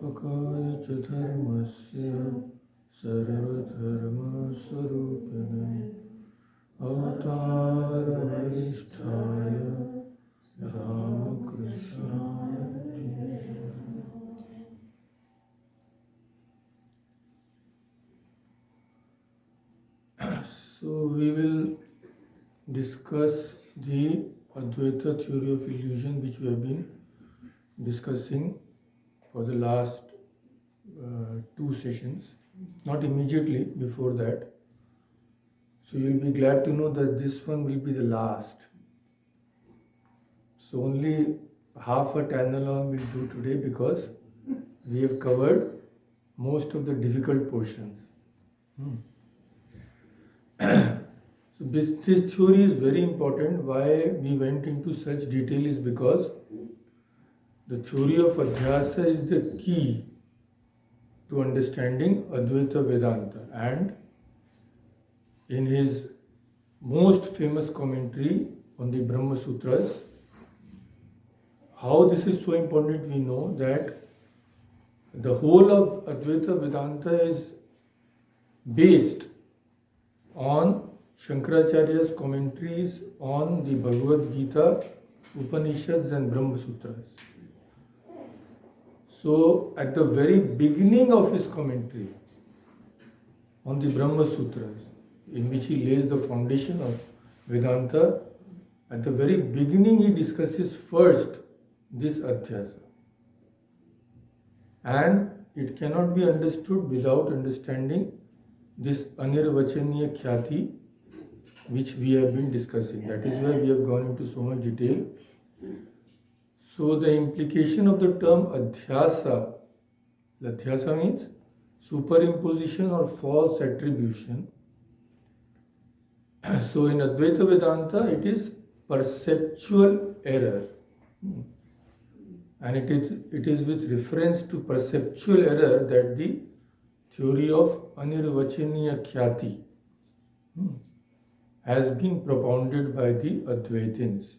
Samstapakaya cha dharmasya sarvadharmasvarupane avatarvaristhaya Ramakrishnaya. So we will discuss the Advaita theory of illusion, which we have been discussing for the last two sessions, not immediately before that. So you will be glad to know that this one will be the last. So only half a Tanalong we'll do today because we have covered most of the difficult portions. So this theory is very important. Why we went into such detail is because the theory of Adhyasa is the key to understanding Advaita Vedanta, and in his most famous commentary on the Brahma Sutras, how this is so important we know that the whole of Advaita Vedanta is based on Shankaracharya's commentaries on the Bhagavad Gita, Upanishads and Brahma Sutras. So at the very beginning of his commentary on the Brahma Sutras, in which he lays the foundation of Vedanta, at the very beginning he discusses first this Adhyasa. And it cannot be understood without understanding this Anirvachaniyakhyati, which we have been discussing. That is why we have gone into so much detail. So the implication of the term Adhyasa, Adhyasa means superimposition or false attribution. So in Advaita Vedanta it is perceptual error. And it is with reference to perceptual error that the theory of Anirvachaniyakhyati has been propounded by the Advaitins.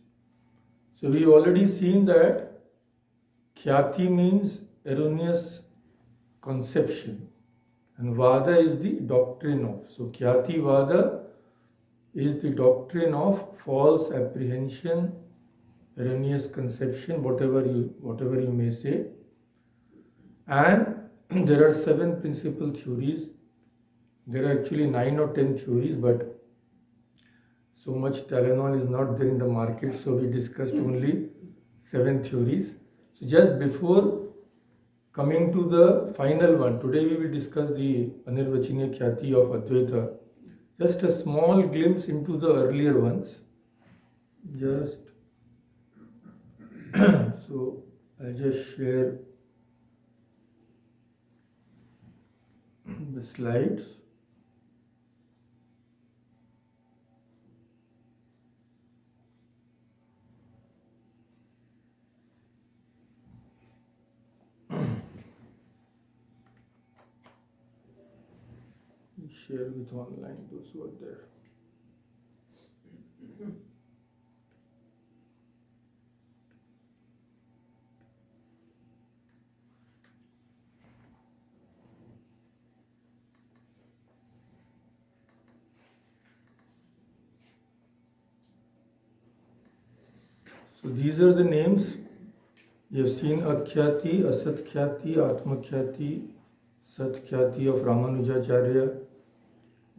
So we already seen that Khyati means erroneous conception and Vada is the doctrine of. So Khyati Vada is the doctrine of false apprehension, erroneous conception, whatever you may say. And there are 7 principal theories. There are actually 9 or 10 theories, but so much Tylenol is not there in the market, so we discussed only 7 theories. So just before coming to the final one, today we will discuss the Anirvachaniyakhyati of Advaita. Just a small glimpse into the earlier ones. So I'll just share the slides. Share with online those who are there. So these are the names. You have seen Akhyati, Asatkhyati, Atmakhyati, Satkhyati of Ramanujacharya,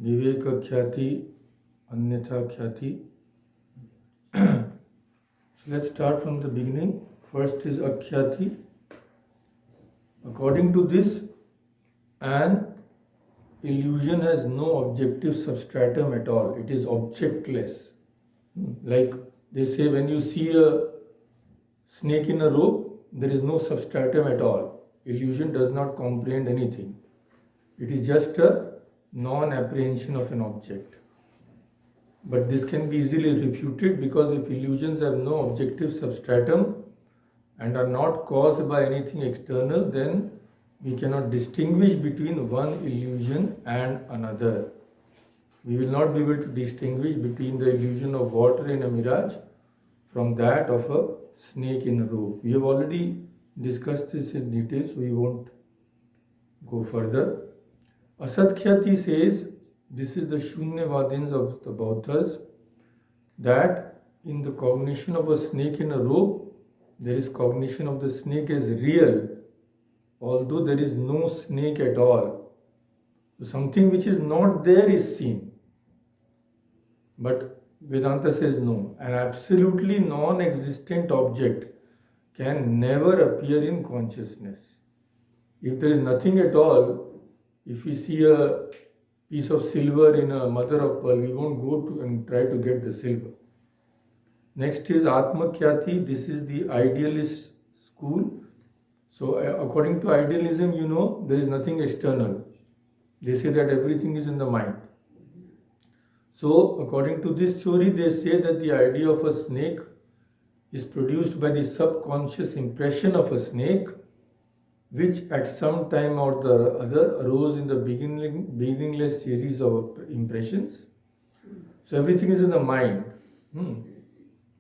Vivekakhyati, Anyatha-khyati. So let's start from the beginning. First is Akhyati. According to this, an illusion has no objective substratum at all. It is objectless. Like they say, when you see a snake in a rope, there is no substratum at all. Illusion does not comprehend anything. It is just a non-apprehension of an object. But this can be easily refuted because if illusions have no objective substratum and are not caused by anything external, then we cannot distinguish between one illusion and another. We will not be able to distinguish between the illusion of water in a mirage from that of a snake in a rope. We have already discussed this in detail, so we won't go further. Asatkhyati says, this is the Shunyavadins of the Bauddhas, that in the cognition of a snake in a rope, there is cognition of the snake as real, although there is no snake at all. So something which is not there is seen. But Vedanta says no, an absolutely non-existent object can never appear in consciousness. If there is nothing at all, if we see a piece of silver in a mother of pearl, we won't go to and try to get the silver. Next is Atmakhyati. This is the idealist school. So according to idealism, there is nothing external. They say that everything is in the mind. So according to this theory, they say that the idea of a snake is produced by the subconscious impression of a snake, which at some time or the other arose in the beginningless series of impressions. So everything is in the mind.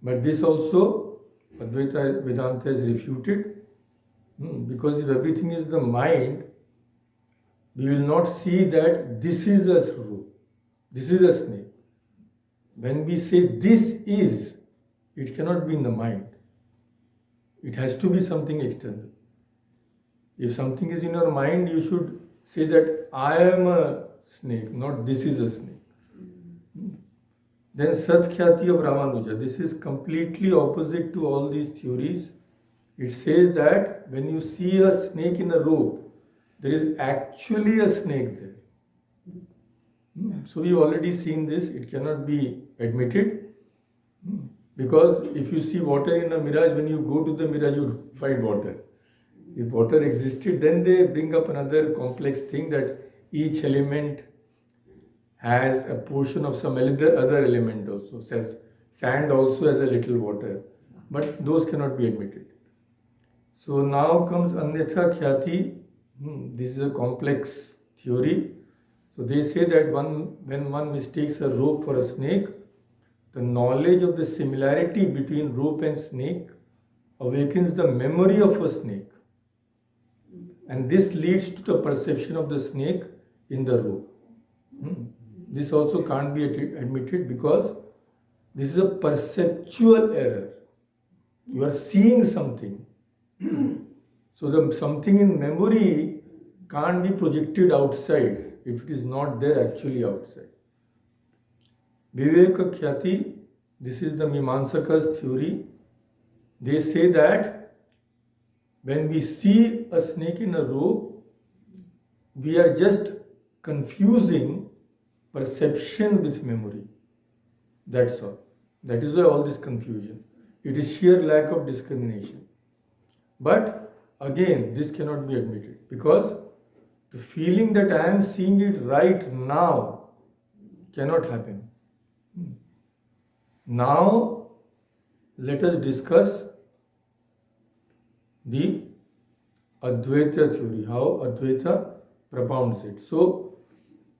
But this also Advaita Vedanta is refuted, because if everything is the mind, we will not see that this is a rope, this is a snake. When we say this is, it cannot be in the mind. It has to be something external. If something is in your mind, you should say that I am a snake, not this is a snake. Then Satkhyati of Ramanuja. This is completely opposite to all these theories. It says that when you see a snake in a rope, there is actually a snake there. So we've already seen this. It cannot be admitted. Because if you see water in a mirage, when you go to the mirage, you find water. If water existed, then they bring up another complex thing that each element has a portion of some other element also. Says sand also has a little water. But those cannot be admitted. So now comes Anyatha Khyati. This is a complex theory. So they say that when one mistakes a rope for a snake, the knowledge of the similarity between rope and snake awakens the memory of a snake. And this leads to the perception of the snake in the rope. This also can't be admitted because this is a perceptual error. You are seeing something. So the something in memory can't be projected outside if it is not there actually outside. Vivekananda, this is the Mimamsakas theory. They say that when we see a snake in a rope, we are just confusing perception with memory. That's all. That is why all this confusion. It is sheer lack of discrimination. But again, this cannot be admitted because the feeling that I am seeing it right now cannot happen. Now, let us discuss the Advaita theory, how Advaita propounds it. So,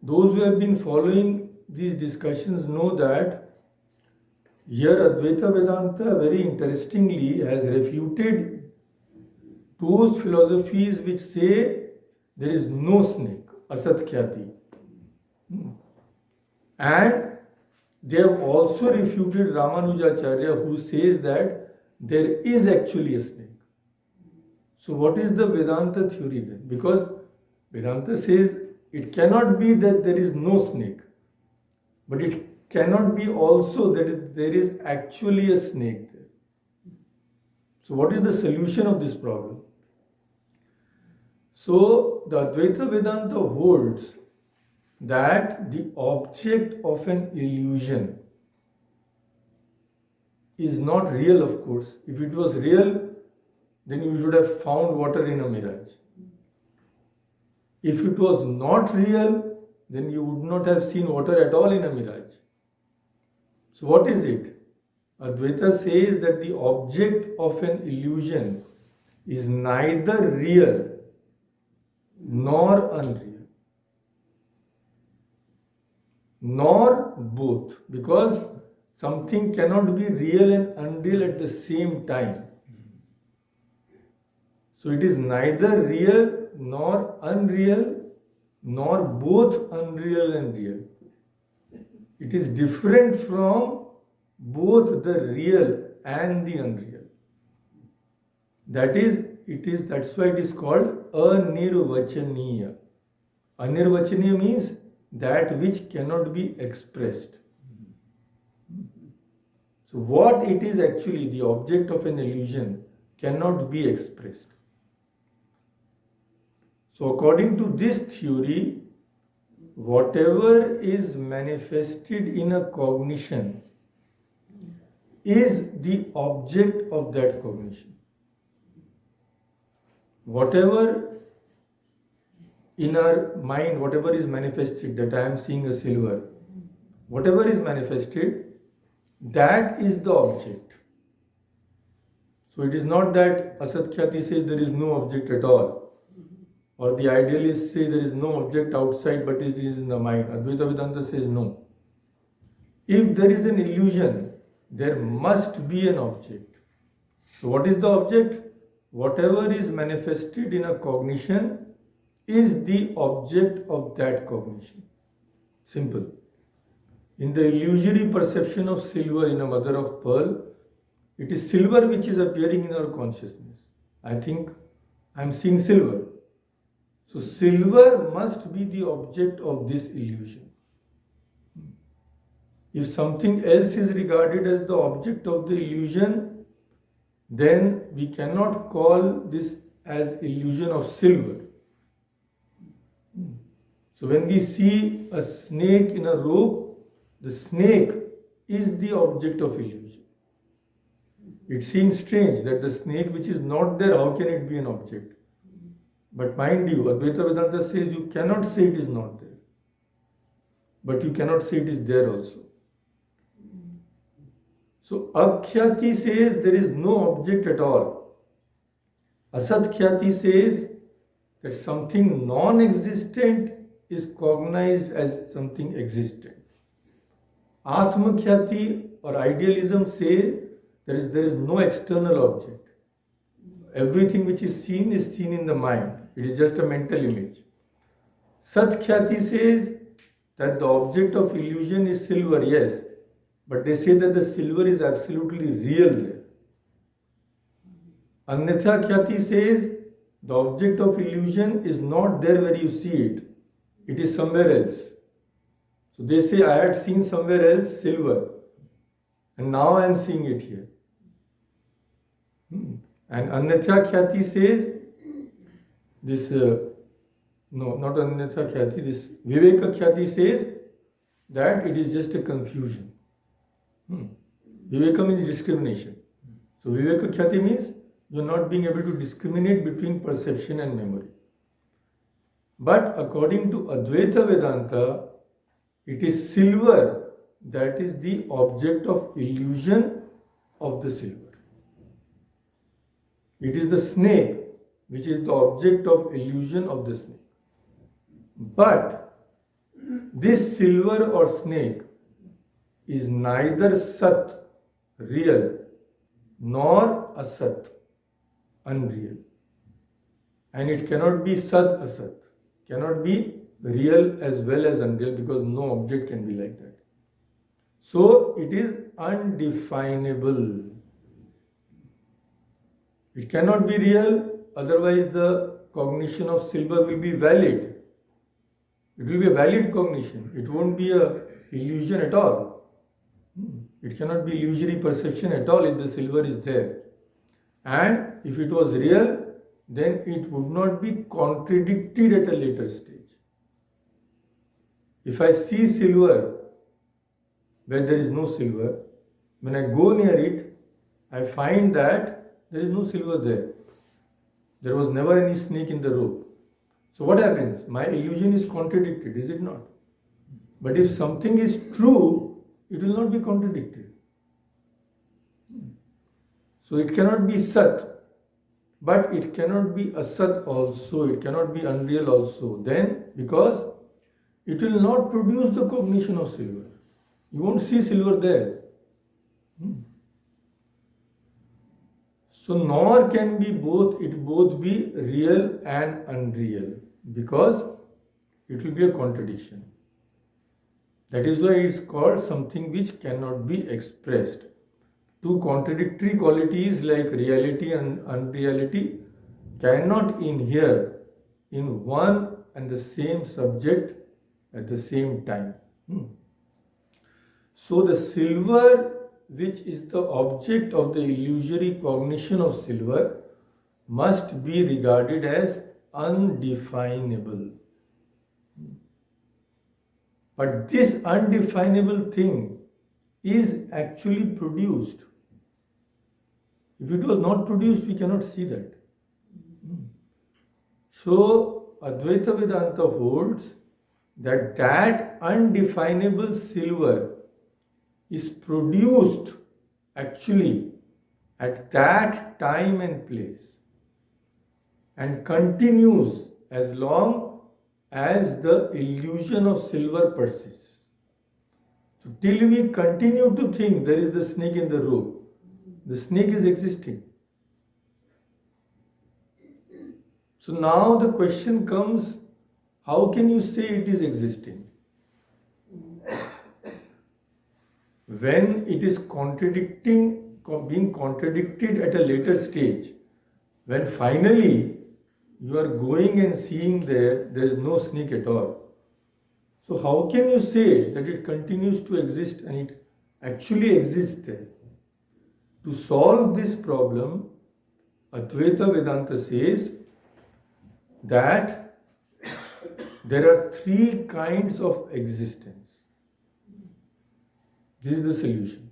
those who have been following these discussions know that here Advaita Vedanta very interestingly has refuted those philosophies which say there is no snake, Asatkhyati. And they have also refuted Ramanujacharya, who says that there is actually a snake. So what is the Vedanta theory then? Because Vedanta says it cannot be that there is no snake, but it cannot be also that there is actually a snake there. So what is the solution of this problem? So the Advaita Vedanta holds that the object of an illusion is not real, of course. If it was real, then you should have found water in a mirage. If it was not real, then you would not have seen water at all in a mirage. So what is it? Advaita says that the object of an illusion is neither real nor unreal, nor both, because something cannot be real and unreal at the same time. So it is neither real nor unreal, nor both unreal and real. It is different from both the real and the unreal. That's why it is called Anirvachaniya. Anirvachaniya means that which cannot be expressed. So what it is actually, the object of an illusion, cannot be expressed. So according to this theory, whatever is manifested in a cognition is the object of that cognition. Whatever in our mind, whatever is manifested, that I am seeing a silver, whatever is manifested, that is the object. So it is not that Asatkhyati says there is no object at all, or the idealists say there is no object outside but it is in the mind. Advaita Vedanta says no. If there is an illusion, there must be an object. So what is the object? Whatever is manifested in a cognition is the object of that cognition. Simple. In the illusory perception of silver in a mother of pearl, it is silver which is appearing in our consciousness. I think I am seeing silver. So silver must be the object of this illusion. If something else is regarded as the object of the illusion, then we cannot call this as illusion of silver. So when we see a snake in a rope, the snake is the object of illusion. It seems strange that the snake which is not there, how can it be an object? But mind you, Advaita Vedanta says you cannot say it is not there. But you cannot say it is there also. So Akhyati says there is no object at all. Asatkhyati says that something non-existent is cognized as something existent. Atmakhyati or idealism say there is no external object. Everything which is seen in the mind. It is just a mental image. Satkhyati says that the object of illusion is silver, yes, but they say that the silver is absolutely real there. Anyatha-khyati says the object of illusion is not there where you see it. It is somewhere else. So they say I had seen somewhere else silver and now I am seeing it here. And Anyatha-khyati says this, no, not Anyatha-khyati, this Viveka-khyati says that it is just a confusion. Viveka means discrimination. So Viveka-khyati means you are not being able to discriminate between perception and memory. But according to Advaita Vedanta, it is silver that is the object of illusion of the silver. It is the snake which is the object of illusion of the snake. But this silver or snake is neither Sat, real, nor Asat, unreal. And it cannot be Sat Asat, cannot be real as well as unreal, because no object can be like that. So it is undefinable. It cannot be real, otherwise the cognition of silver will be valid. It will be a valid cognition. It won't be an illusion at all. It cannot be illusory perception at all if the silver is there. And if it was real, then it would not be contradicted at a later stage. If I see silver where there is no silver, when I go near it, I find that there is no silver there. There was never any snake in the rope. So what happens? My illusion is contradicted, is it not? But if something is true, it will not be contradicted. So it cannot be Sat, but it cannot be Asat also, it cannot be unreal also. Then, because it will not produce the cognition of silver. You won't see silver there. So nor can be both be real and unreal, because it will be a contradiction. That is why it's called something which cannot be expressed. Two contradictory qualities like reality and unreality cannot inhere in one and the same subject at the same time. So the silver, which is the object of the illusory cognition of silver, must be regarded as undefinable. But this undefinable thing is actually produced. If it was not produced, we cannot see that. So Advaita Vedanta holds that undefinable silver is produced actually at that time and place and continues as long as the illusion of silver persists. So till we continue to think there is the snake in the rope, the snake is existing. So now the question comes, how can you say it is existing? When it is being contradicted at a later stage, when finally you are going and seeing there is no snake at all. So how can you say that it continues to exist and it actually exists there? To solve this problem, Advaita Vedanta says that there are three kinds of existence. This is the solution.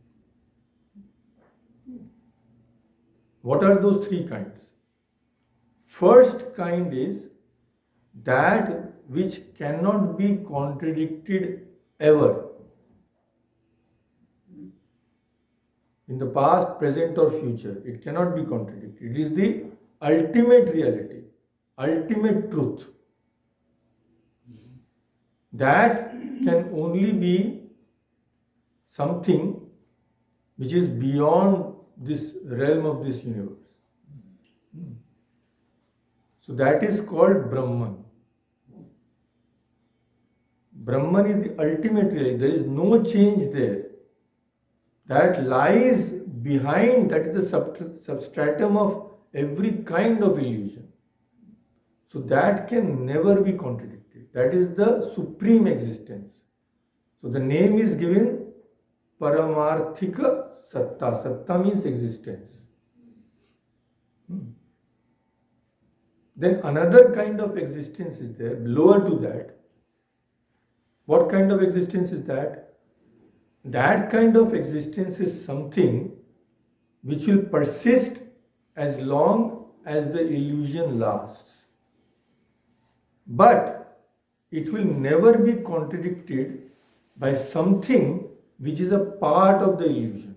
What are those three kinds? First kind is that which cannot be contradicted ever. In the past, present or future, it cannot be contradicted. It is the ultimate reality, ultimate truth. That can only be something which is beyond this realm of this universe. So that is called Brahman. Brahman is the ultimate reality. There is no change there. That lies behind, that is the substratum of every kind of illusion. So that can never be contradicted. That is the supreme existence. So the name is given Paramarthika Satta. Satta means existence. Then another kind of existence is there, lower to that. What kind of existence is that? That kind of existence is something which will persist as long as the illusion lasts. But it will never be contradicted by something which is a part of the illusion.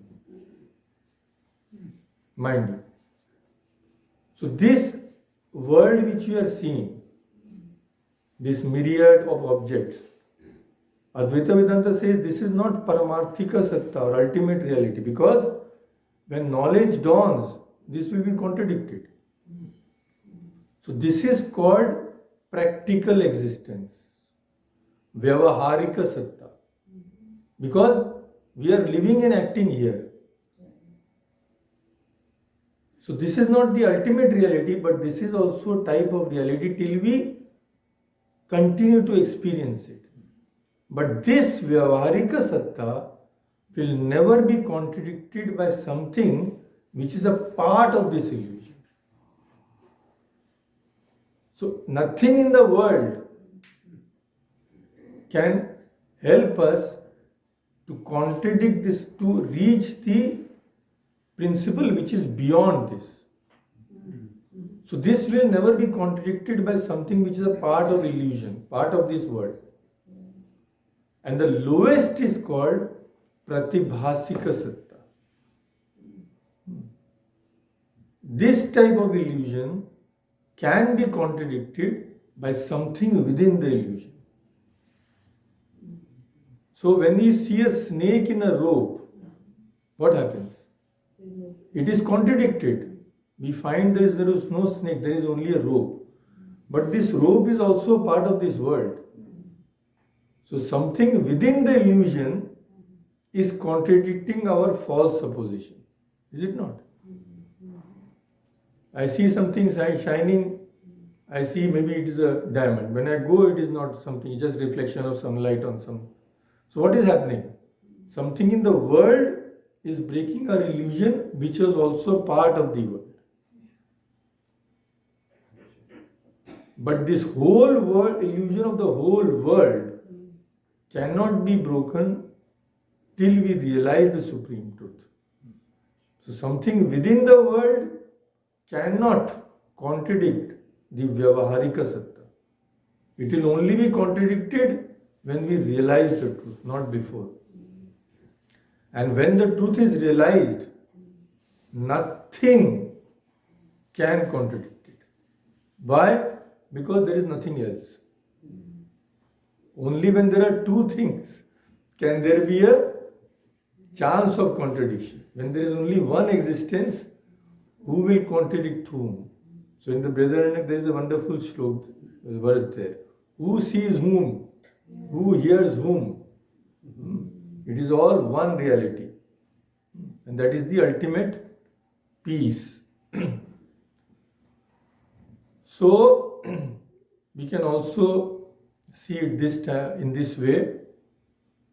Mind you. So this world which we are seeing, this myriad of objects, Advaita Vedanta says this is not Paramarthika Satta or ultimate reality, because when knowledge dawns, this will be contradicted. So this is called practical existence, Vyavaharika Satta, because we are living and acting here. So this is not the ultimate reality, but this is also a type of reality till we continue to experience it. But this Vyavaharika Satta will never be contradicted by something which is a part of this illusion. So nothing in the world can help us to contradict this, to reach the principle which is beyond this. So this will never be contradicted by something which is a part of illusion, part of this world. And the lowest is called Pratibhasika Satta. This type of illusion can be contradicted by something within the illusion. So when you see a snake in a rope, what happens? It is contradicted. we find there is no snake, there is only a rope. But this rope is also part of this world. So something within the illusion is contradicting our false supposition. Is it not? I see something shining, I see maybe it is a diamond. When I go, it is not something, it's just reflection of sunlight on some. So what is happening? Something in the world is breaking our illusion, which was also part of the world. But this whole world, illusion of the whole world, cannot be broken till we realize the supreme truth. So something within the world cannot contradict the Vyavaharika Satta. It will only be contradicted when we realize the truth, not before. And when the truth is realized, nothing can contradict it. Why? Because there is nothing else. Only when there are two things can there be a chance of contradiction. When there is only one existence, who will contradict whom? So in the Brihadaranyaka there is a wonderful verse there. Who sees whom? Who hears whom? It is all one reality. And that is the ultimate peace. So we can also see it in this way,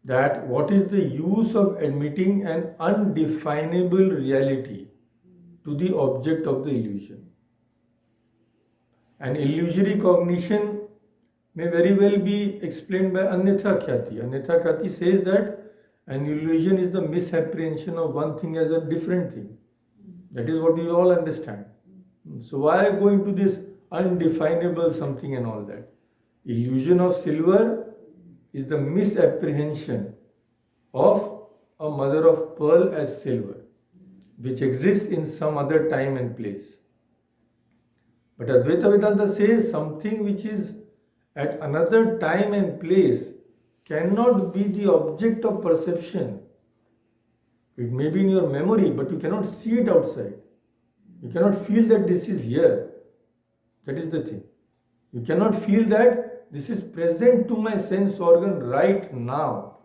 that what is the use of admitting an undefinable reality to the object of the illusion? An illusory cognition may very well be explained by Anirvachaniyakhyati. Anirvachaniyakhyati says that an illusion is the misapprehension of one thing as a different thing. That is what we all understand. So why go into this undefinable something and all that? Illusion of silver is the misapprehension of a mother of pearl as silver, which exists in some other time and place. But Advaita Vedanta says something which is at another time and place cannot be the object of perception. It may be in your memory, but you cannot see it outside. You cannot feel that this is here. That is the thing. You cannot feel that this is present to my sense organ right now.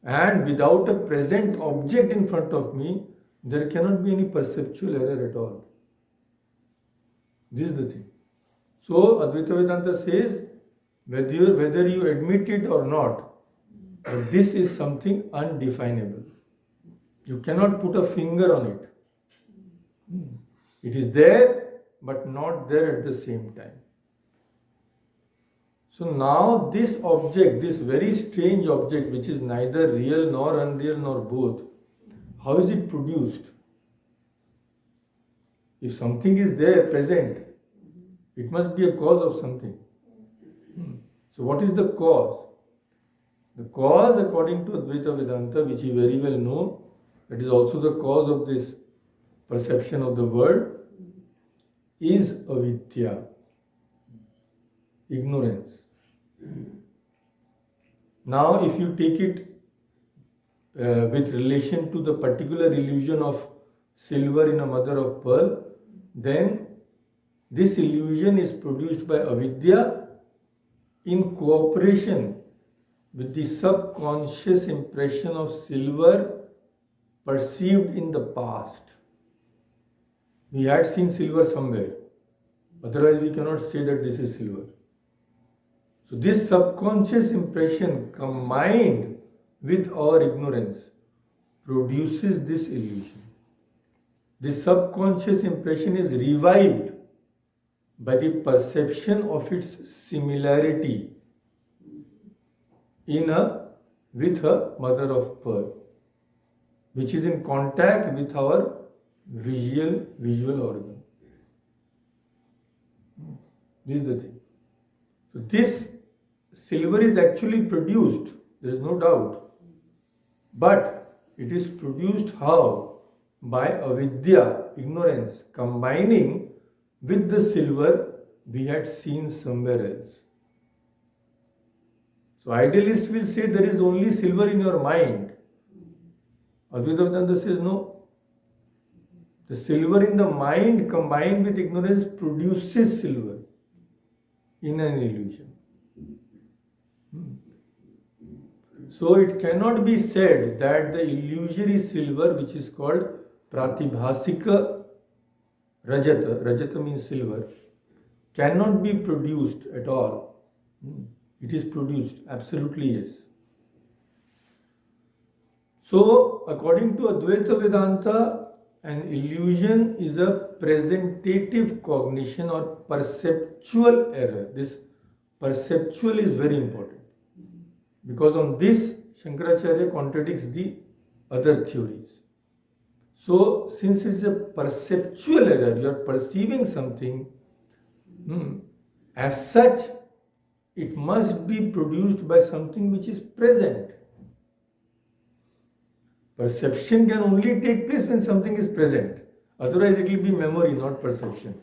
And without a present object in front of me, there cannot be any perceptual error at all. This is the thing. So Advaita Vedanta says, whether you admit it or not, but this is something undefinable. You cannot put a finger on it. It is there, but not there at the same time. So now this object, this very strange object, which is neither real nor unreal nor both, how is it produced? If something is there, present, it must be a cause of something. So what is the cause? The cause, according to Advaita Vedanta, which you very well know, that is also the cause of this perception of the world, is avidya, ignorance. Now, if you take it with relation to the particular illusion of silver in a mother of pearl, then this illusion is produced by avidya in cooperation with the subconscious impression of silver perceived in the past. We had seen silver somewhere, otherwise we cannot say that this is silver. So this subconscious impression combined with our ignorance produces this illusion. This subconscious impression is revived by the perception of its similarity with a mother of pearl, which is in contact with our visual organ. This is the thing. So this silver is actually produced, there is no doubt. But it is produced how? By avidya, ignorance, combining with the silver we had seen somewhere else. So idealist will say there is only silver in your mind. Advaita Vedanta says no. The silver in the mind combined with ignorance produces silver in an illusion. So it cannot be said that the illusory silver, which is called pratibhasika rajata, rajata means silver, cannot be produced at all. It is produced, absolutely yes. So, according to Advaita Vedanta, an illusion is a presentative cognition or perceptual error. This perceptual is very important because on this Shankaracharya contradicts the other theories. So, since it's a perceptual error, you are perceiving something, as such, it must be produced by something which is present. Perception can only take place when something is present. Otherwise, it will be memory, not perception.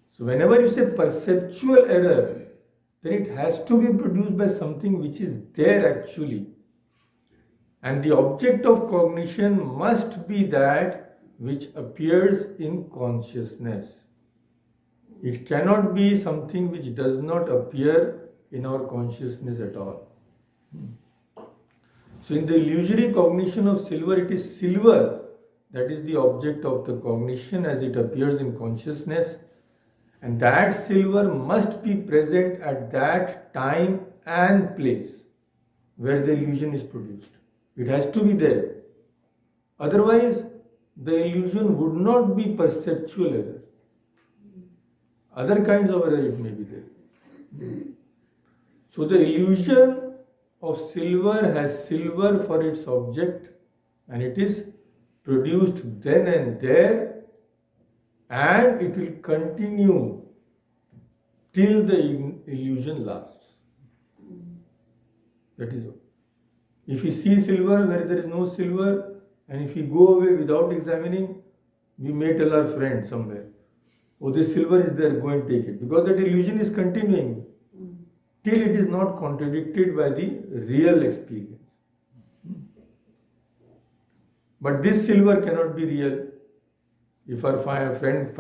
So, whenever you say perceptual error, then it has to be produced by something which is there actually. And the object of cognition must be that which appears in consciousness. It cannot be something which does not appear in our consciousness at all. So in the illusory cognition of silver, it is silver that is the object of the cognition as it appears in consciousness. And that silver must be present at that time and place where the illusion is produced. It has to be there. Otherwise, the illusion would not be perceptual error. Other kinds of error it may be there. So the illusion of silver has silver for its object and it is produced then and there and it will continue till the illusion lasts. That is all. If we see silver where there is no silver and if we go away without examining, we may tell our friend somewhere, oh, this silver is there, go and take it. Because that illusion is continuing till it is not contradicted by the real experience. But this silver cannot be real. If our friend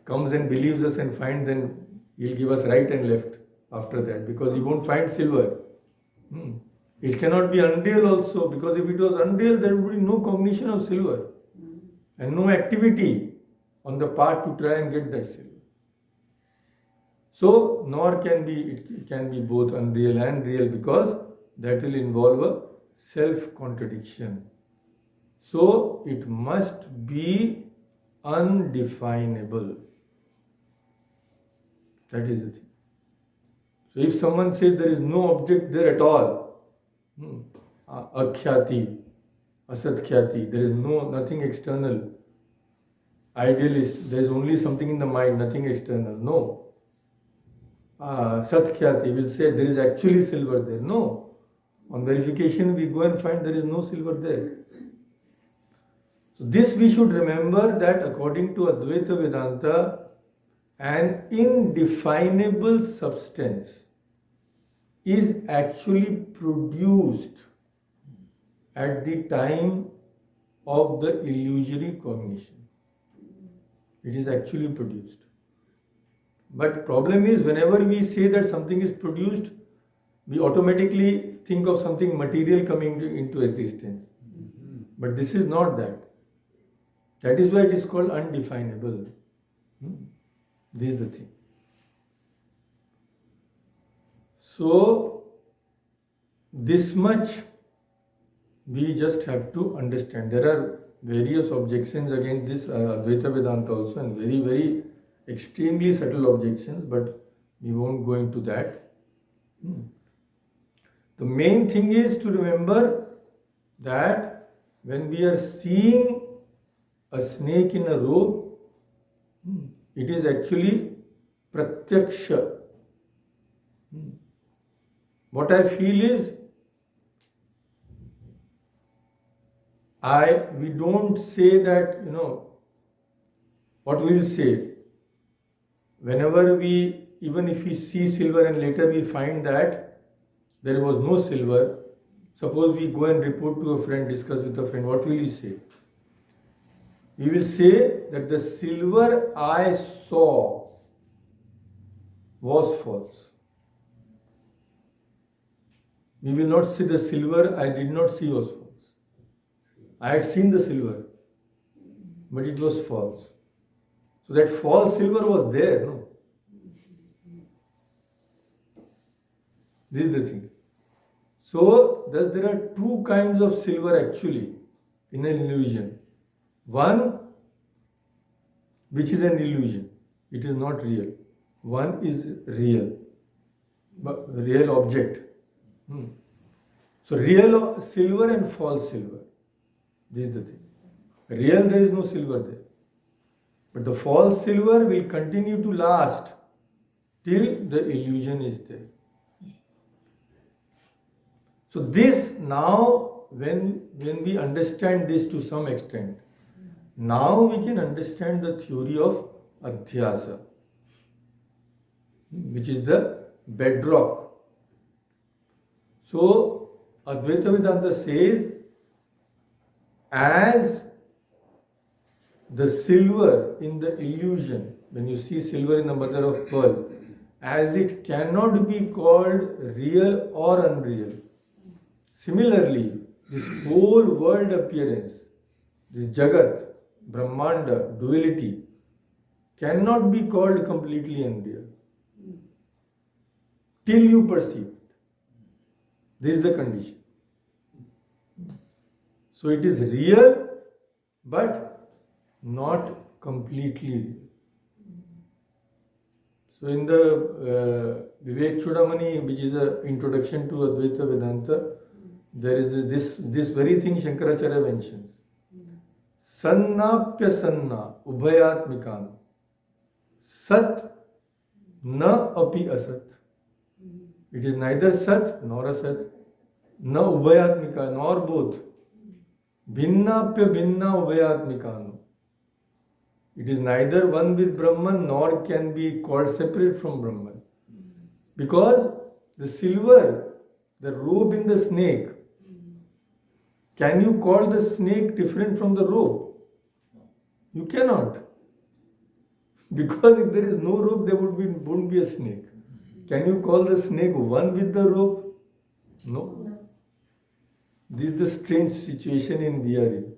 comes and believes us and finds, then he'll give us right and left after that because he won't find silver. It cannot be unreal also because if it was unreal, there would be no cognition of silver and no activity on the part to try and get that silver. So, nor can be, it can be both unreal and real because that will involve a self-contradiction. So, it must be undefinable. That is the thing. So, if someone says there is no object there at all, akhyati, asathyati, there is nothing external. Idealist, there is only something in the mind, nothing external. No. Satkhyati will say there is actually silver there. No. On verification, we go and find there is no silver there. So this we should remember that according to Advaita Vedanta, an indefinable substance is actually produced at the time of the illusory cognition. It is actually produced. But problem is whenever we say that something is produced, we automatically think of something material coming into existence. But this is not that. That is why it is called undefinable. This is the thing. So, this much we just have to understand. There are various objections against this Advaita Vedanta also and very, very extremely subtle objections, but we won't go into that. The main thing is to remember that when we are seeing a snake in a robe, it is actually pratyaksha. What I feel is, we don't say that, what we will say. Whenever even if we see silver and later we find that there was no silver, suppose we go and report to a friend, discuss with a friend, what will he say? we will say that the silver I saw was false. We will not say the silver I did not see was false. I had seen the silver, but it was false. So that false silver was there, no? This is the thing. So, thus there are two kinds of silver actually in an illusion. One, which is an illusion, it is not real. One is real, but real object. So, real silver and false silver. This is the thing. Real, there is no silver there. But the false silver will continue to last till the illusion is there. So this now, when we understand this to some extent, now we can understand the theory of Adhyasa, which is the bedrock. So Advaita Vedanta says, as the silver in the illusion, when you see silver in the mother of pearl, as it cannot be called real or unreal, similarly, this whole world appearance, this Jagat, Brahmanda, duality, cannot be called completely unreal till you perceive it. This is the condition. So it is real, but not completely real. So in the Vivekananda, which is an introduction to Advaita Vedanta, there is this very thing Shankaracharya mentions. Sannapya sanna ubhayatmikan sat na api asat. It is neither sat nor asat, na ubhayatmika nor both. Bhinnapya bhinna ubhayatmikanu. It is neither one with Brahman nor can be called separate from Brahman. Because the silver, the rope in the snake, can you call the snake different from the rope? You cannot. Because if there is no rope, there wouldn't be a snake. Can you call the snake one with the rope? No. This is the strange situation in we are in.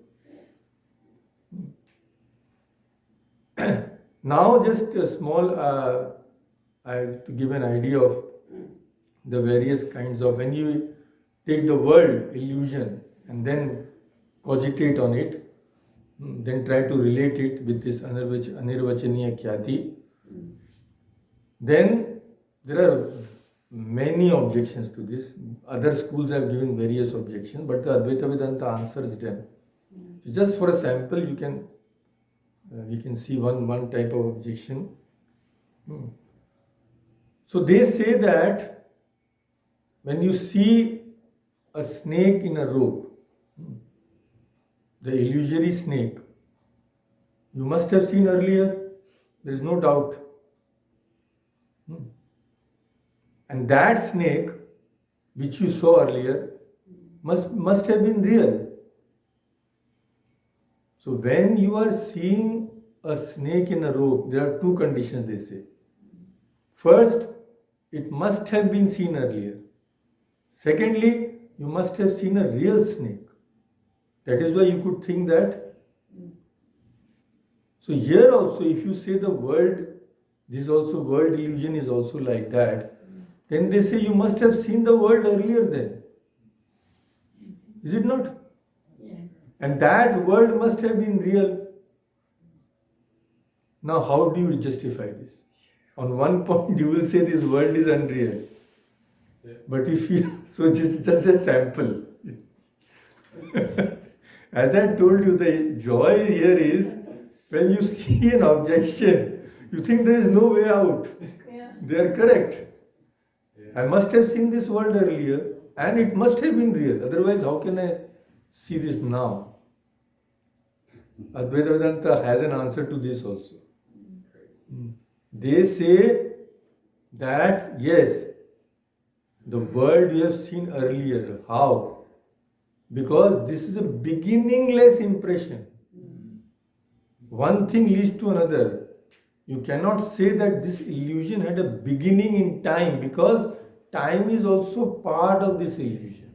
Now just a small, I have to give an idea of the various kinds of, when you take the world illusion and then cogitate on it, then try to relate it with this Anirvachaniyakhyati, then there are many objections to this. Other schools have given various objections, but the Advaita Vedanta answers them. So just for a sample, we can see one type of objection. So they say that when you see a snake in a rope, the illusory snake, you must have seen earlier, there is no doubt. And that snake, which you saw earlier, must have been real. So when you are seeing a snake in a rope, there are two conditions they say. First, it must have been seen earlier. Secondly, you must have seen a real snake. That is why you could think that. So here also, if you say the world, this also world illusion is also like that, then they say you must have seen the world earlier then. Is it not? Yeah. And that world must have been real. Now how do you justify this? On one point you will say this world is unreal. Yeah. But if you, so just a sample. As I told you, the joy here is when you see an objection, you think there is no way out. Yeah. They are correct. Yeah. I must have seen this world earlier and it must have been real. Otherwise, how can I see this now? Advaita Vedanta has an answer to this also. They say that yes, the world you have seen earlier. How? Because this is a beginningless impression. one thing leads to another. You cannot say that this illusion had a beginning in time, because time is also part of this illusion.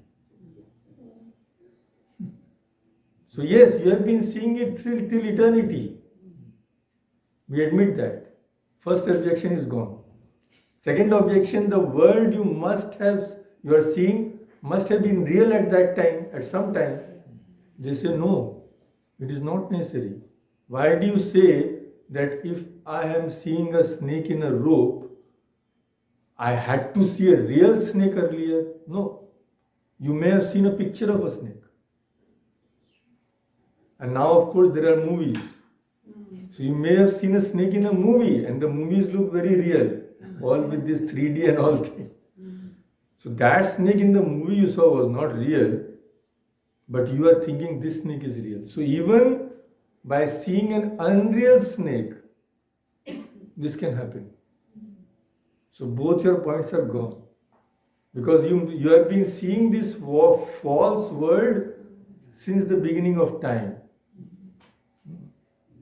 So yes, you have been seeing it till eternity. We admit that. First objection is gone. Second objection, the world you are seeing must have been real at that time, at some time. They say no, it is not necessary. Why do you say that if I am seeing a snake in a rope, I had to see a real snake earlier? No. You may have seen a picture of a snake. And now, of course, there are movies. So you may have seen a snake in a movie, and the movies look very real, all with this 3D and all things. So that snake in the movie you saw was not real, but you are thinking this snake is real. So even by seeing an unreal snake, this can happen. So both your points are gone. Because you have been seeing this false world since the beginning of time.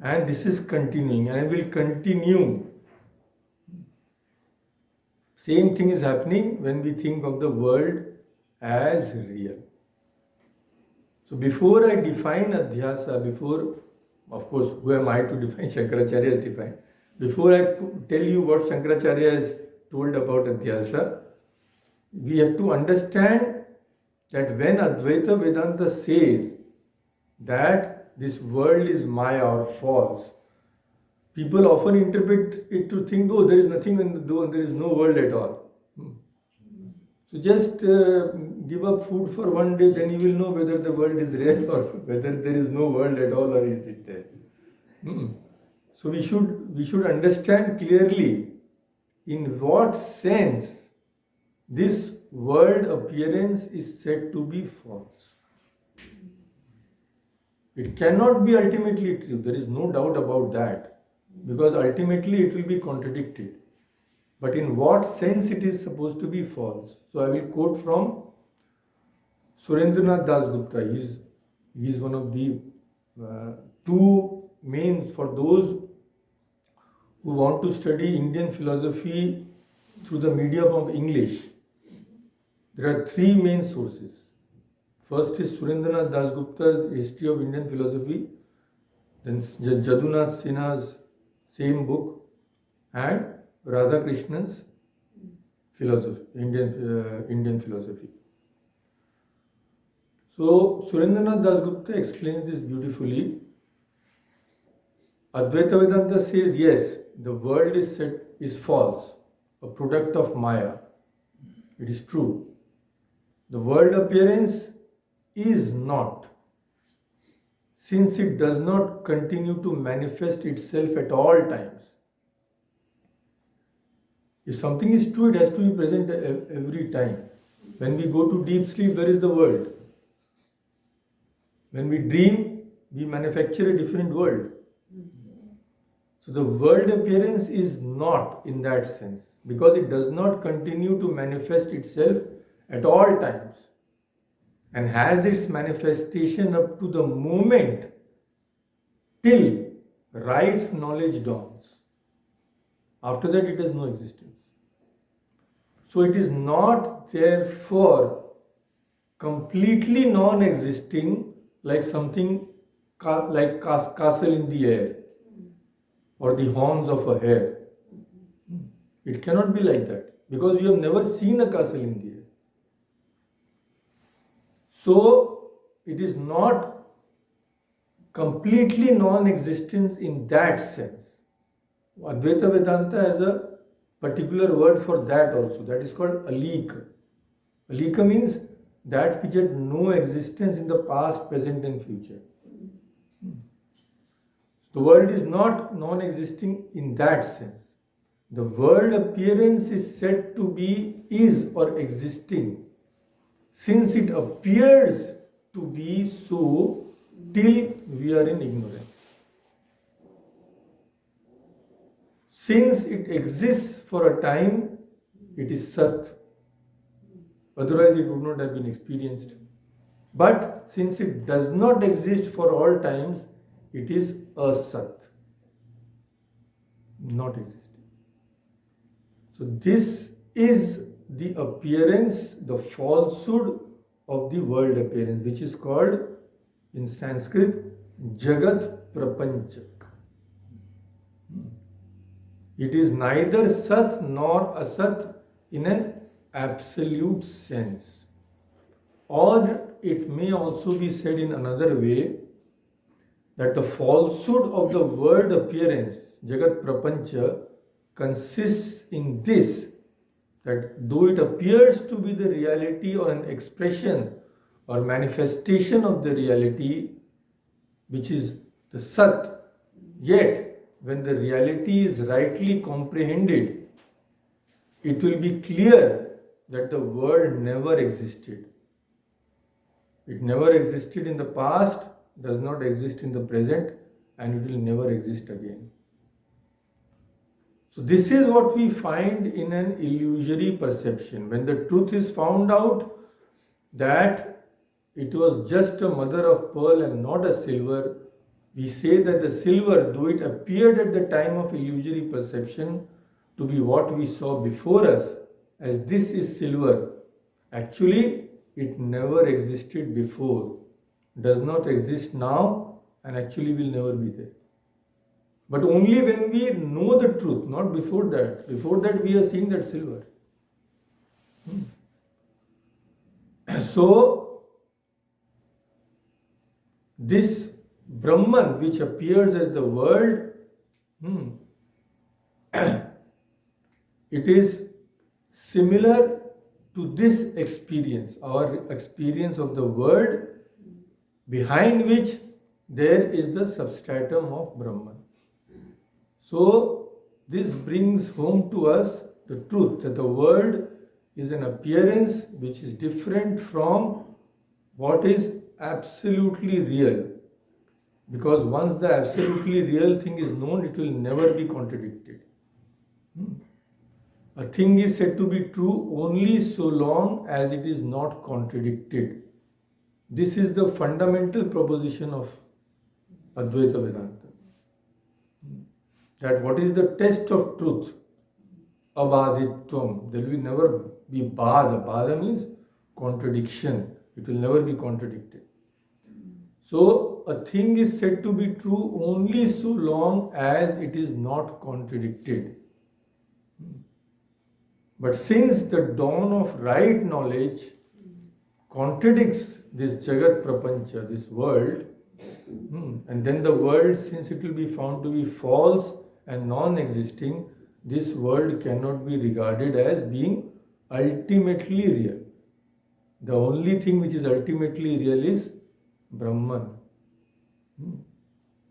And this is continuing and will continue. Same thing is happening when we think of the world as real. So before I define Adhyasa, of course, who am I to define? Shankaracharya has defined. Before I tell you what Shankaracharya has told about Adhyasa, we have to understand that when Advaita Vedanta says that this world is Maya or false, people often interpret it to think, oh, there is nothing in the door, there is no world at all. So just give up food for one day, then you will know whether the world is real or whether there is no world at all or is it there. So we should understand clearly in what sense this world appearance is said to be false. It cannot be ultimately true. There is no doubt about that, because ultimately it will be contradicted. But in what sense it is supposed to be false? So I will quote from Surendranath Dasgupta. He is one of the two main, for those who want to study Indian philosophy through the medium of English. There are three main sources. First is Surendranath Dasgupta's History of Indian Philosophy, then Jadunath Sinha's same book, and Radhakrishnan's philosophy, Indian philosophy. So Surendranath Dasgupta explains this beautifully. Advaita Vedanta says, yes, the world is false, a product of Maya. It is true. The world appearance is not, since it does not continue to manifest itself at all times. If something is true, it has to be present every time. When we go to deep sleep, where is the world? When we dream, we manufacture a different world. So the world appearance is not in that sense, because it does not continue to manifest itself at all times, and has its manifestation up to the moment till right knowledge dawns. After that, it has no existence. So it is not therefore completely non-existing, like something like castle in the air or the horns of a hare. It cannot be like that, because you have never seen a castle in the air. So it is not completely non-existence in that sense. Advaita Vedanta has a particular word for that also, that is called alika. Alika means that which had no existence in the past, present and future. The world is not non-existing in that sense. The world appearance is said to be is or existing, since it appears to be so till we are in ignorance. Since it exists for a time, it is Sat. Otherwise, it would not have been experienced. But since it does not exist for all times, it is Asat. not existing. So this is the appearance, the falsehood of the world appearance, which is called in Sanskrit Jagat Prapancha. It is neither Sat nor Asat in an absolute sense. Or it may also be said in another way that the falsehood of the world appearance, Jagat Prapancha, consists in this, that though it appears to be the reality or an expression or manifestation of the reality, which is the Sat, yet when the reality is rightly comprehended, it will be clear that the world never existed. It never existed in the past, does not exist in the present, and it will never exist again. So this is what we find in an illusory perception. When the truth is found out that it was just a mother of pearl and not a silver, we say that the silver, though it appeared at the time of illusory perception to be what we saw before us, as this is silver, actually it never existed before, does not exist now, and actually will never be there. But only when we know the truth, not before that. Before that we are seeing that silver. So, this Brahman which appears as the world, it is similar to this experience, our experience of the world, behind which there is the substratum of Brahman. So, this brings home to us the truth that the world is an appearance which is different from what is absolutely real. Because once the absolutely real thing is known, it will never be contradicted. A thing is said to be true only so long as it is not contradicted. This is the fundamental proposition of Advaita Vedanta. That what is the test of truth? Abaditvam. There will never be bada. Bada means contradiction. It will never be contradicted. So, a thing is said to be true only so long as it is not contradicted. But since the dawn of right knowledge contradicts this Jagat Prapancha, this world, and then the world, since it will be found to be false and non-existing, this world cannot be regarded as being ultimately real. The only thing which is ultimately real is Brahman.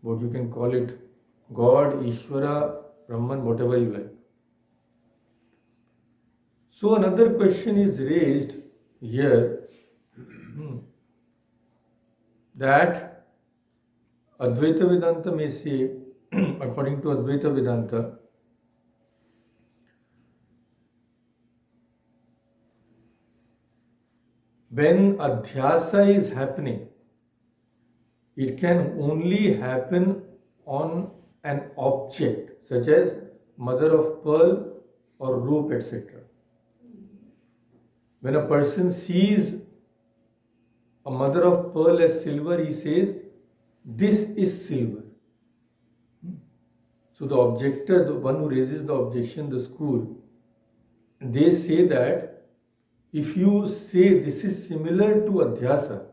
What you can call it, God, Ishvara, Brahman, whatever you like. So another question is raised here, that Advaita Vedanta may say, according to Advaita Vedanta, when Adhyasa is happening, it can only happen on an object such as mother of pearl or rope, etc. When a person sees a mother of pearl as silver, he says, this is silver. So the objector, the one who raises the objection, the school, they say that if you say this is similar to Adhyasa,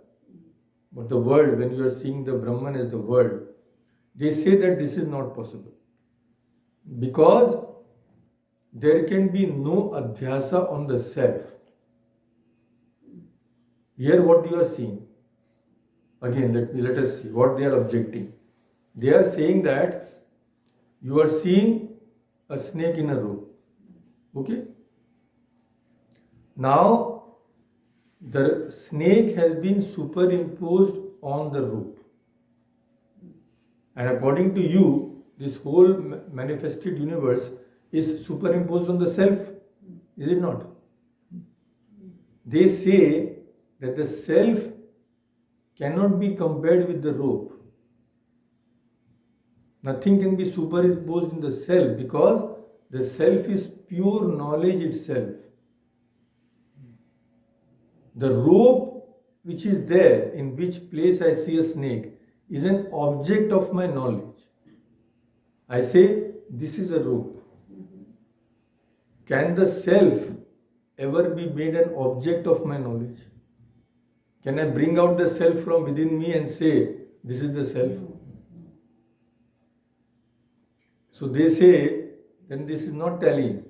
but the world, when you are seeing the Brahman as the world, they say that this is not possible. Because there can be no Adhyasa on the self. Here what you are seeing, again let us see what they are objecting. They are saying that you are seeing a snake in a rope. Okay? Now, the snake has been superimposed on the rope. And according to you, this whole manifested universe is superimposed on the self. Is it not? They say that the self cannot be compared with the rope. Nothing can be superimposed in the self because the self is pure knowledge itself. The rope which is there, in which place I see a snake, is an object of my knowledge. I say, this is a rope. Can the self ever be made an object of my knowledge? Can I bring out the self from within me and say, this is the self? So they say, then this is not tallying.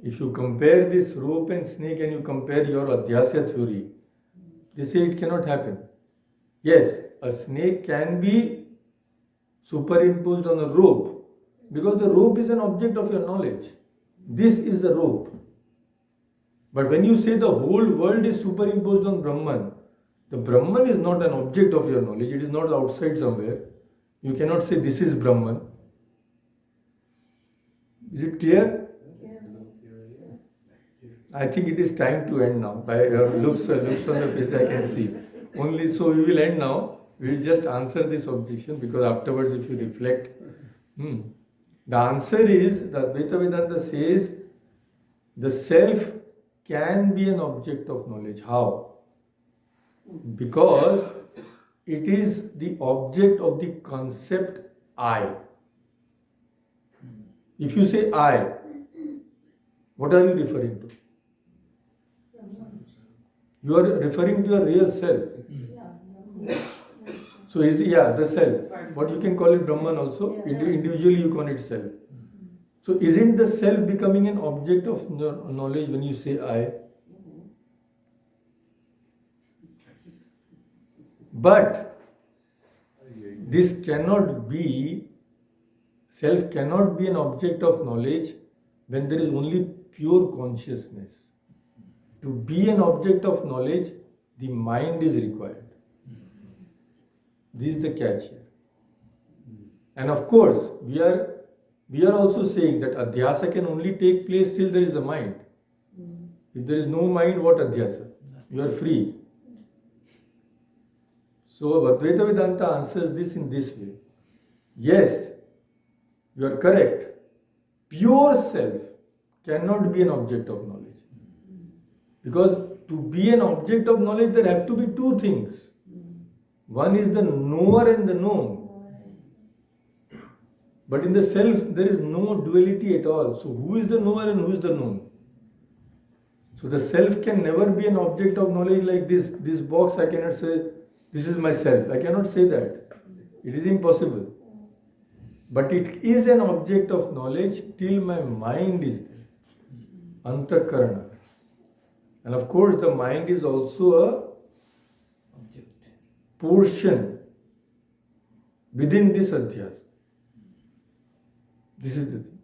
If you compare this rope and snake and you compare your Adhyasa theory, they say it cannot happen. Yes, a snake can be superimposed on a rope because the rope is an object of your knowledge. This is the rope. But when you say the whole world is superimposed on Brahman, the Brahman is not an object of your knowledge. It is not outside somewhere. You cannot say this is Brahman. Is it clear? I think it is time to end now. By your looks on the face I can see. Only so we will end now. We will just answer this objection because afterwards if you reflect. The answer is that Advaita Vedanta says the self can be an object of knowledge. How? Because it is the object of the concept I. If you say I, what are you referring to? You are referring to your real self. So is the self. What you can call it Brahman also. Individually you call it self. So isn't the self becoming an object of knowledge when you say I? But this cannot be, self cannot be an object of knowledge when there is only pure consciousness. To be an object of knowledge, the mind is required. This is the catch here. And of course, we are also saying that Adhyasa can only take place till there is a mind. If there is no mind, what Adhyasa? You are free. So Advaita Vedanta answers this in this way. Yes, you are correct. Pure self cannot be an object of knowledge. Because to be an object of knowledge, there have to be two things. One is the knower and the known. But in the self, there is no duality at all. So who is the knower and who is the known? So the self can never be an object of knowledge like this box. I cannot say, this is myself. I cannot say that. It is impossible. But it is an object of knowledge till my mind is there. Antakarana. And of course, the mind is also a portion within this Adhyasa. This is the thing.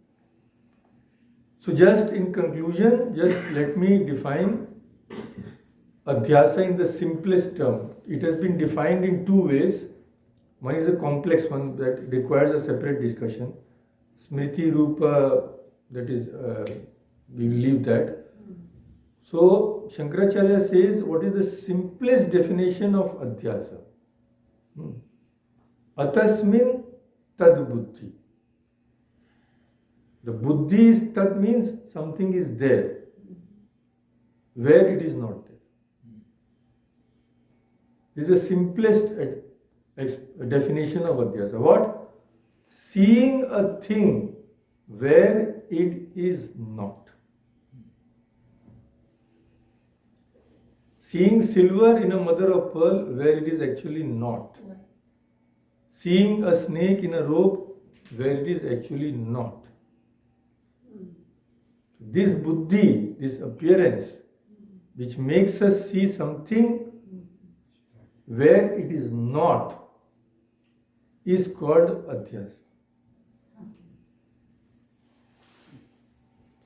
So just in conclusion, just let me define Adhyasa in the simplest term. It has been defined in two ways. One is a complex one that requires a separate discussion. Smriti Rupa, that is, we will leave that. So Shankaracharya says, what is the simplest definition of Adhyasa? Atasmin tad buddhi. The buddhi is tad means something is there where it is not there. This is the simplest definition of Adhyasa. What? Seeing a thing where it is not. Seeing silver in a mother of pearl where it is actually not. Seeing a snake in a rope where it is actually not. This buddhi, this appearance, which makes us see something where it is not, is called Adhyasa.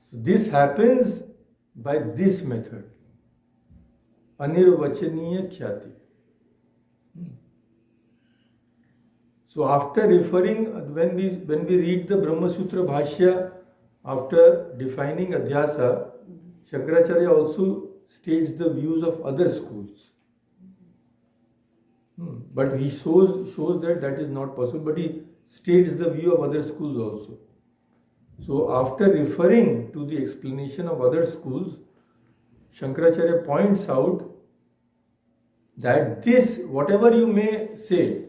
So this happens by this method. Anirvachaniyakhyati. So after referring, when we read the Brahma Sutra Bhashya, after defining Adhyasa, Shankaracharya also states the views of other schools. But he shows that is not possible. But he states the view of other schools also. So after referring to the explanation of other schools, Shankaracharya points out that this, whatever you may say,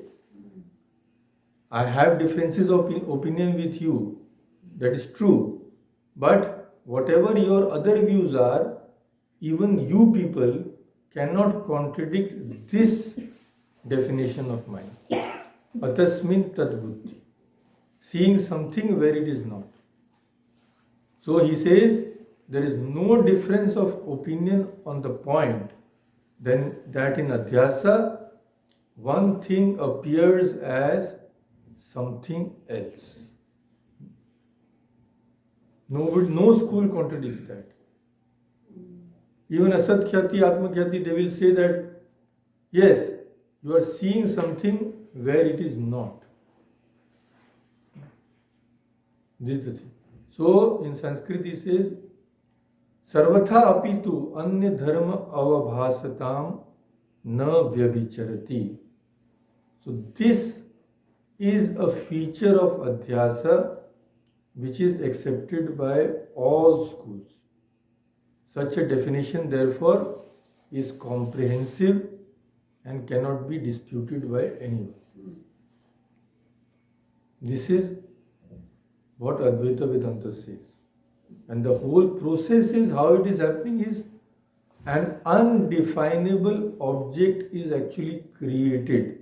I have differences of opinion with you, that is true. But whatever your other views are, even you people cannot contradict this definition of mine. Atasmin tad buddhi. Seeing something where it is not. So he says there is no difference of opinion on the point then that in Adhyasa one thing appears as something else. No school contradicts that. Even Asat Khyati, Atma Khyati, they will say that yes, you are seeing something where it is not. This is the thing. So in Sanskrit he says, Sarvatha apitu anya dharma avabhasatam na vyabhicharati. So this is a feature of Adhyasa which is accepted by all schools. Such a definition therefore is comprehensive and cannot be disputed by anyone. This is what Advaita Vedanta says. And the whole process is how it is happening is an undefinable object is actually created.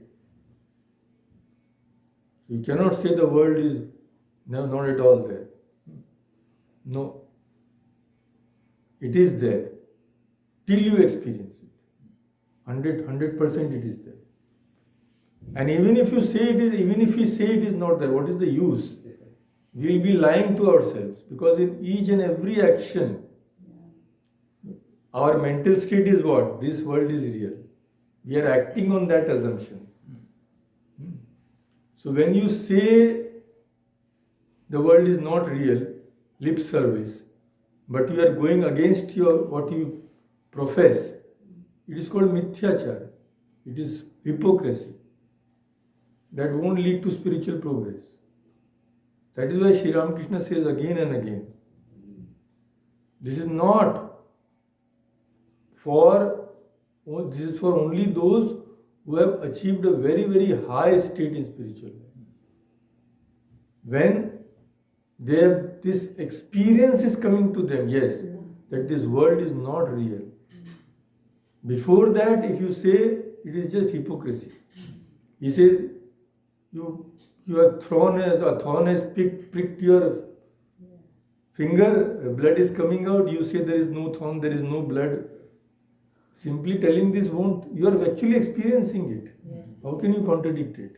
You cannot say the world is not at all there. No. It is there till you experience it. 100% it is there. And even if you say it is, even if we say it is not there, what is the use? We will be lying to ourselves because in each and every action, our mental state is what? This world is real. We are acting on that assumption. So when you say the world is not real, lip service, but you are going against what you profess, it is called mithyachara. It is hypocrisy. That won't lead to spiritual progress. That is why Sri Ramakrishna says again and again, this is not for, this is for only those who have achieved a very, very high state in spiritual life. When they have, this experience is coming to them, yes, that this world is not real. Before that, if you say, it is just hypocrisy. He says, you have thrown a thorn has pricked your finger, blood is coming out, you say there is no thorn, there is no blood. Simply telling this won't, you are actually experiencing it. Yes. How can you contradict it?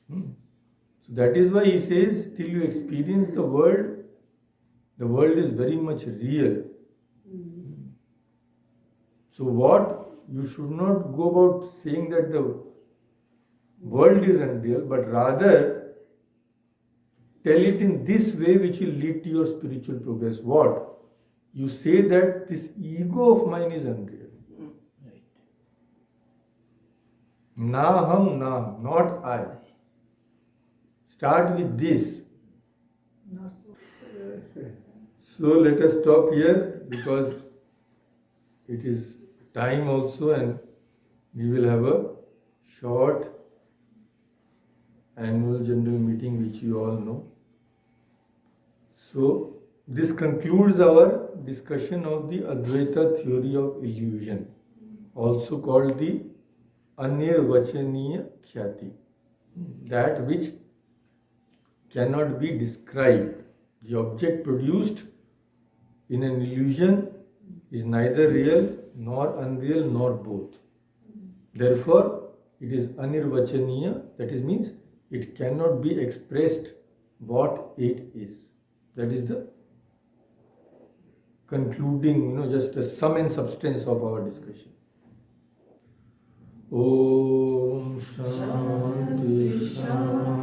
So that is why he says, till you experience the world is very much real. So what, you should not go about saying that the world is unreal, but rather tell it in this way which will lead to your spiritual progress. What? You say that this ego of mine is unreal. Right. Naham nam, not I. Start with this. So let us stop here because it is time also and we will have a short annual general meeting which you all know. So this concludes our discussion of the Advaita theory of illusion, also called the Anirvachaniyakhyati, that which cannot be described. The object produced in an illusion is neither real nor unreal nor both. Therefore, it is Anirvachaniya, that is means it cannot be expressed what it is. That is the concluding, just a sum and substance of our discussion. Om Shanti Shanti.